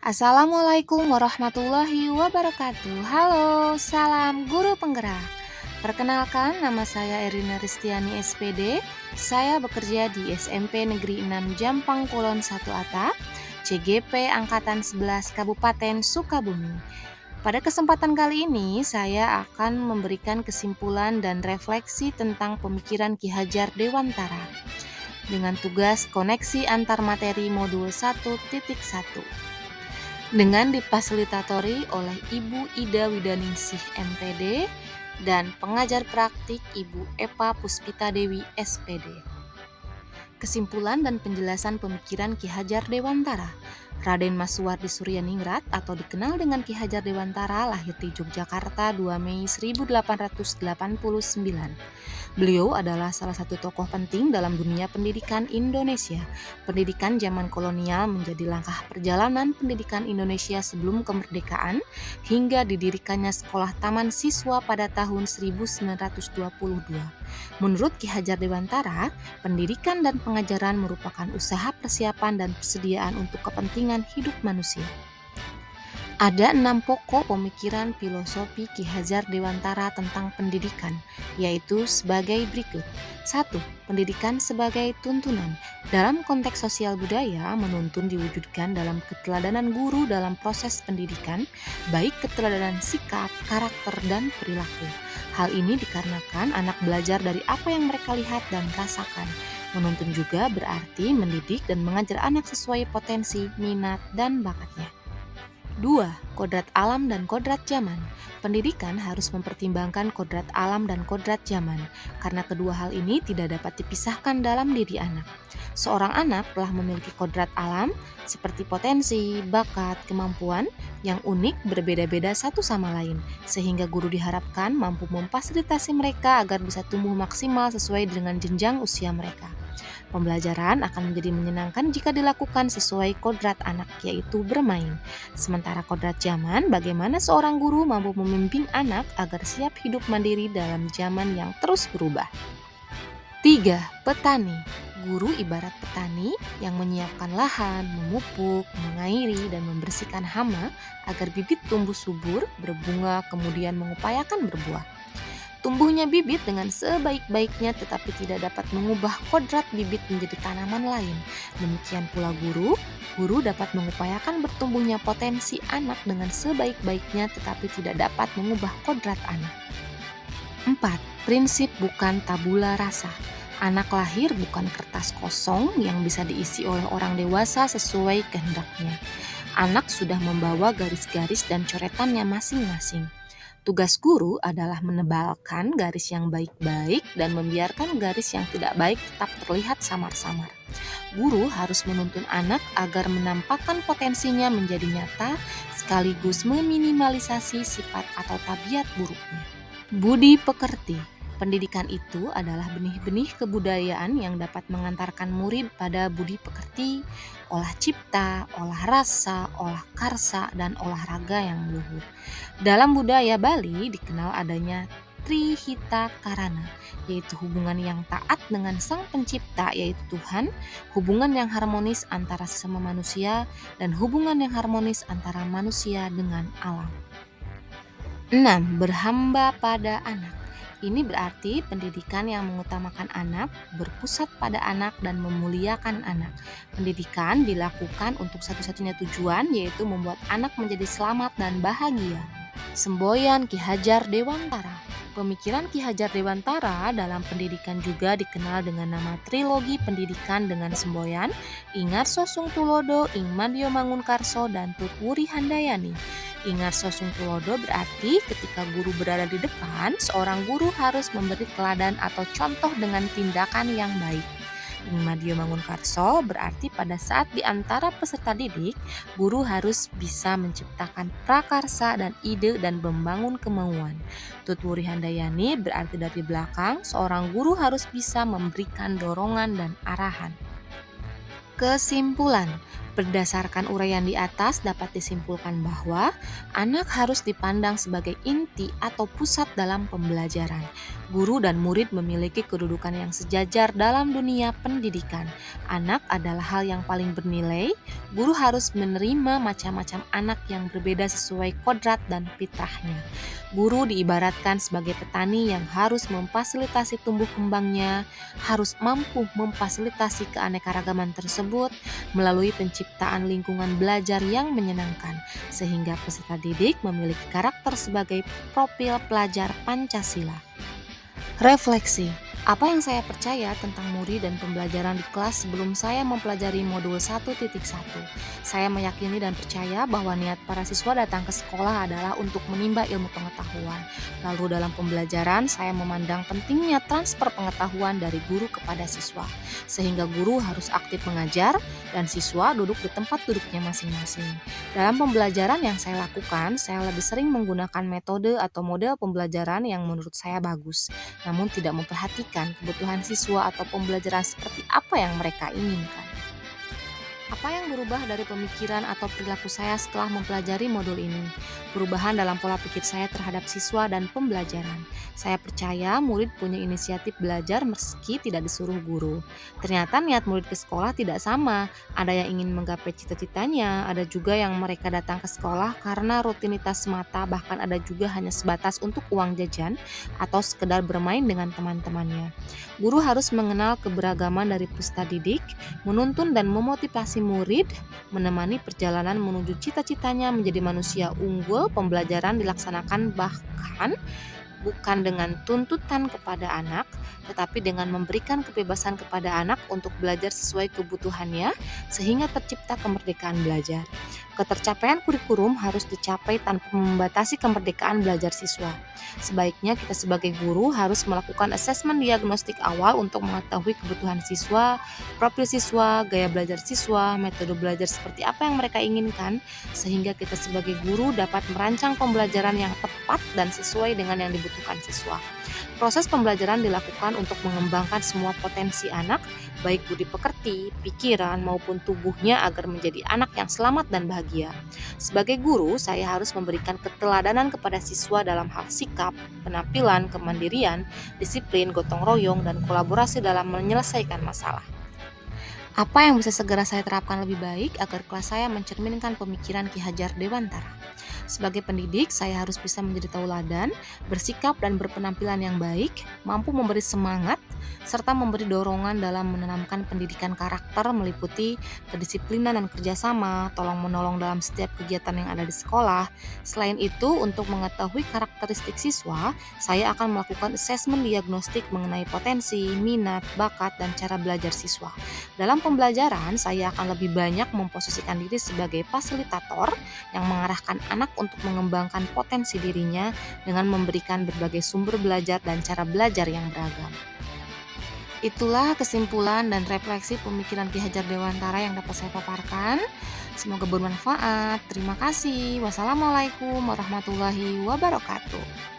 Assalamualaikum warahmatullahi wabarakatuh. Halo, salam guru penggerak. Perkenalkan, nama saya Erina Ristiani SPD. Saya bekerja di SMP Negeri 6 Jampang Kulon 1 Atap, CGP Angkatan 11 Kabupaten Sukabumi. Pada kesempatan kali ini, saya akan memberikan kesimpulan dan refleksi tentang pemikiran Ki Hajar Dewantara dengan tugas koneksi antar materi modul 1.1 dengan difasilitatori oleh Ibu Ida Widaningsih MPD dan pengajar praktik Ibu Epa Puspita Dewi SPD. Kesimpulan dan penjelasan pemikiran Ki Hajar Dewantara. Raden Masuwardi Suryaningrat atau dikenal dengan Ki Hajar Dewantara lahir di Yogyakarta 2 Mei 1889. Beliau adalah salah satu tokoh penting dalam dunia pendidikan Indonesia. Pendidikan zaman kolonial menjadi langkah perjalanan pendidikan Indonesia sebelum kemerdekaan hingga didirikannya sekolah taman siswa pada tahun 1922. Menurut Ki Hajar Dewantara, pendidikan dan pengajaran merupakan usaha persiapan dan persediaan untuk kepentingan hidup manusia. Ada 6 pokok pemikiran filosofi Ki Hajar Dewantara tentang pendidikan, yaitu sebagai berikut. 1. Pendidikan sebagai tuntunan. Dalam konteks sosial budaya, menuntun diwujudkan dalam keteladanan guru dalam proses pendidikan, baik keteladanan sikap, karakter, dan perilaku. Hal ini dikarenakan anak belajar dari apa yang mereka lihat dan rasakan. Menuntun juga berarti mendidik dan mengajar anak sesuai potensi, minat, dan bakatnya. 2. Kodrat alam dan kodrat zaman. Pendidikan harus mempertimbangkan kodrat alam dan kodrat zaman, karena kedua hal ini tidak dapat dipisahkan dalam diri anak. Seorang anak telah memiliki kodrat alam, seperti potensi, bakat, kemampuan, yang unik berbeda-beda satu sama lain, sehingga guru diharapkan mampu memfasilitasi mereka agar bisa tumbuh maksimal sesuai dengan jenjang usia mereka. Pembelajaran akan menjadi menyenangkan jika dilakukan sesuai kodrat anak, yaitu bermain. Sementara kodrat zaman, bagaimana seorang guru mampu membimbing anak agar siap hidup mandiri dalam zaman yang terus berubah. 3. Petani. Guru ibarat petani yang menyiapkan lahan, memupuk, mengairi, dan membersihkan hama agar bibit tumbuh subur, berbunga, kemudian mengupayakan berbuah. Tumbuhnya bibit dengan sebaik-baiknya tetapi tidak dapat mengubah kodrat bibit menjadi tanaman lain. Demikian pula guru dapat mengupayakan bertumbuhnya potensi anak dengan sebaik-baiknya tetapi tidak dapat mengubah kodrat anak. 4. Prinsip bukan tabula rasa. Anak lahir bukan kertas kosong yang bisa diisi oleh orang dewasa sesuai kehendaknya. Anak sudah membawa garis-garis dan coretannya masing-masing. Tugas guru adalah menebalkan garis yang baik-baik dan membiarkan garis yang tidak baik tetap terlihat samar-samar. Guru harus menuntun anak agar menampakkan potensinya menjadi nyata sekaligus meminimalisasi sifat atau tabiat buruknya. Budi pekerti. Pendidikan itu adalah benih-benih kebudayaan yang dapat mengantarkan murid pada budi pekerti, olah cipta, olah rasa, olah karsa, dan olahraga yang luhur. Dalam budaya Bali dikenal adanya Trihita Karana, yaitu hubungan yang taat dengan Sang Pencipta yaitu Tuhan, hubungan yang harmonis antara sesama manusia, dan hubungan yang harmonis antara manusia dengan alam. 6. Berhamba pada anak. Ini berarti pendidikan yang mengutamakan anak, berpusat pada anak, dan memuliakan anak. Pendidikan dilakukan untuk satu-satunya tujuan, yaitu membuat anak menjadi selamat dan bahagia. Semboyan Ki Hajar Dewantara. Pemikiran Ki Hajar Dewantara dalam pendidikan juga dikenal dengan nama trilogi pendidikan dengan semboyan Ingarso Sung Tulodo, Ing Madyo Mangunkarso, dan Tutwuri Handayani. Ingarso Sung Tulodo berarti ketika guru berada di depan, seorang guru harus memberi teladan atau contoh dengan tindakan yang baik. Ing Madyo Mangunkarso berarti pada saat di antara peserta didik, guru harus bisa menciptakan prakarsa dan ide dan membangun kemauan. Tutwuri Handayani berarti dari belakang, seorang guru harus bisa memberikan dorongan dan arahan. Kesimpulan, Berdasarkan uraian di atas dapat disimpulkan bahwa anak harus dipandang sebagai inti atau pusat dalam pembelajaran. Guru dan murid memiliki kedudukan yang sejajar dalam dunia pendidikan. Anak adalah hal yang paling bernilai. Guru harus menerima macam-macam anak yang berbeda sesuai kodrat dan fitrahnya. Guru diibaratkan sebagai petani yang harus memfasilitasi tumbuh kembangnya, harus mampu memfasilitasi keanekaragaman tersebut melalui penciptaan lingkungan belajar yang menyenangkan, sehingga peserta didik memiliki karakter sebagai profil pelajar Pancasila. Refleksi. Apa yang saya percaya tentang murid dan pembelajaran di kelas sebelum saya mempelajari modul 1.1? Saya meyakini dan percaya bahwa niat para siswa datang ke sekolah adalah untuk menimba ilmu pengetahuan. Lalu dalam pembelajaran, saya memandang pentingnya transfer pengetahuan dari guru kepada siswa, sehingga guru harus aktif mengajar dan siswa duduk di tempat duduknya masing-masing. Dalam pembelajaran yang saya lakukan, saya lebih sering menggunakan metode atau model pembelajaran yang menurut saya bagus, namun tidak memperhatikan kebutuhan siswa atau pembelajaran seperti apa yang mereka inginkan. Apa yang berubah dari pemikiran atau perilaku saya setelah mempelajari modul ini? Perubahan dalam pola pikir saya terhadap siswa dan pembelajaran. Saya percaya murid punya inisiatif belajar meski tidak disuruh guru. Ternyata niat murid ke sekolah tidak sama. Ada yang ingin menggapai cita-citanya, ada juga yang mereka datang ke sekolah karena rutinitas semata, bahkan ada juga hanya sebatas untuk uang jajan atau sekedar bermain dengan teman-temannya. Guru harus mengenal keberagaman dari peserta didik, menuntun dan memotivasi murid, menemani perjalanan menuju cita-citanya menjadi manusia unggul. Pembelajaran dilaksanakan bahkan bukan dengan tuntutan kepada anak, tetapi dengan memberikan kebebasan kepada anak untuk belajar sesuai kebutuhannya, sehingga tercipta kemerdekaan belajar. Ketercapaian kurikulum harus dicapai tanpa membatasi kemerdekaan belajar siswa. Sebaiknya kita sebagai guru harus melakukan asesmen diagnostik awal untuk mengetahui kebutuhan siswa, profil siswa, gaya belajar siswa, metode belajar seperti apa yang mereka inginkan, sehingga kita sebagai guru dapat merancang pembelajaran yang tepat dan sesuai dengan yang dibutuhkan siswa. Proses pembelajaran dilakukan untuk mengembangkan semua potensi anak, baik budi pekerti, pikiran, maupun tubuhnya agar menjadi anak yang selamat dan bahagia. Sebagai guru, saya harus memberikan keteladanan kepada siswa dalam hal sikap, penampilan, kemandirian, disiplin, gotong royong, dan kolaborasi dalam menyelesaikan masalah. Apa yang bisa segera saya terapkan lebih baik agar kelas saya mencerminkan pemikiran Ki Hajar Dewantara? Sebagai pendidik, saya harus bisa menjadi tauladan, bersikap dan berpenampilan yang baik, mampu memberi semangat, serta memberi dorongan dalam menanamkan pendidikan karakter meliputi kedisiplinan dan kerjasama, tolong-menolong dalam setiap kegiatan yang ada di sekolah. Selain itu, untuk mengetahui karakteristik siswa, saya akan melakukan asesmen diagnostik mengenai potensi, minat, bakat, dan cara belajar siswa. Dalam pembelajaran, saya akan lebih banyak memposisikan diri sebagai fasilitator yang mengarahkan anak untuk mengembangkan potensi dirinya dengan memberikan berbagai sumber belajar dan cara belajar yang beragam. Itulah kesimpulan dan refleksi pemikiran Ki Hajar Dewantara yang dapat saya paparkan. Semoga bermanfaat. Terima kasih. Wassalamualaikum warahmatullahi wabarakatuh.